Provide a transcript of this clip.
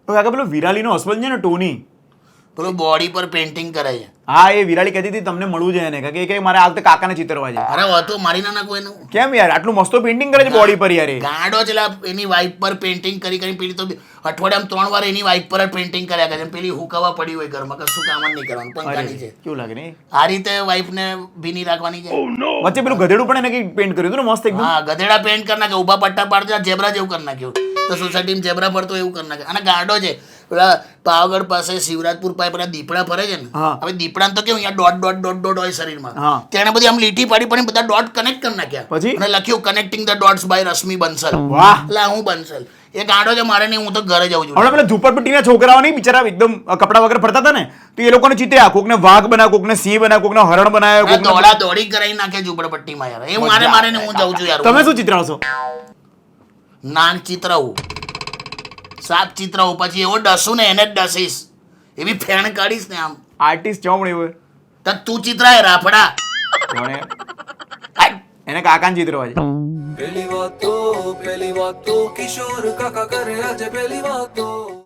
તો કાકા પેલો વિરાલીનો હસબન્ડ છે ને ટોની, પેલું બોડી પર પેઇન્ટિંગ કરે છે. હા એ વિરાલી કહેતી હતી તમને મળવું છે એને, કે મારે આ વખતે કાકાને ચિતરવા છે. અરે હતો મારી ના કોઈનું. કેમ યાર આટલું મસ્ત પેઇન્ટિંગ કરે છે બોડી પર યાર એ? ગાંડો છે એની વાઈફ પર પેઇન્ટિંગ કરી કરી પેલી તો અઠવાડિયામાં 3 વાર એની વાઈફ પર જ પેઇન્ટિંગ કર્યા કરે છે. પેલી હુકાવા પડી હોય ઘરમાં, કશું કામ જ નહીં કરવાનું, પંખાની છે. કેવું લાગે ને આ રીતે વાઈફને ભીની રાખવાની છે. વચ્ચે પેલું ગધેડું પણ એને કંઈક પેઇન્ટ કર્યું હતું ને મસ્ત એકદમ. હા ગધેડા પેઇન્ટ કરી નાખે, ઊભા પટ્ટા પાડતા જેબ્રા જેવું કરી નાખ્યું. તો સોસાયટીમાં જેબ્રા ફરતો એવું કરી નાખે. અને ગાંડો છે પેલા પાવાગઢ પાસે શિવરાજપુર પાસે પેલા દીપડા ફરે છે ને, હવે દીપડાને તો કેવું અહીંયા ડોટ હોય શરીરમાં, તેને બધી આમ લીટી પાડી પડી બધા ડોટ કનેક્ટ કરી નાખ્યા પછી અને લખ્યું connecting the dots by Rashmi Bansal. વાહ એટલે હું બંસલ એ ગાંડો છે, મારે નહીં, હું તો ઘરે જાઉં છું. હમણાં પેલા ઝુંપડપટ્ટીના છોકરાઓ નહીં બિચારા એકદમ કપડા વગર ફરતા હતા ને, તો એ લોકોને ચિત્ર્યા, કોકને વાઘ બનાવ્યો, કોકને સિંહ બનાવ્યો, કોકને હરણ બનાવ્યો, દોડા દોડી કરાવી નાખે ઝુંપડપટ્ટીમાં યાર. એ મારે ને હું જાઉં છું યાર. તમે શું ચિત્રાવશો? નાગ ચિત્રવું, સાપ ચિત્રવું, પછી એવો ડસું ને એને જ ડસીશ, એવી ફેણ કાઢીશ ને આમ. આર્ટિસ્ટ ચોમણી હોય તો તું ચિત્રાય રાફડા એને કાકાને ચિત્રવા છે. પેલી વાતો કિશોર કાકા કરે આજે પેલી વાતો.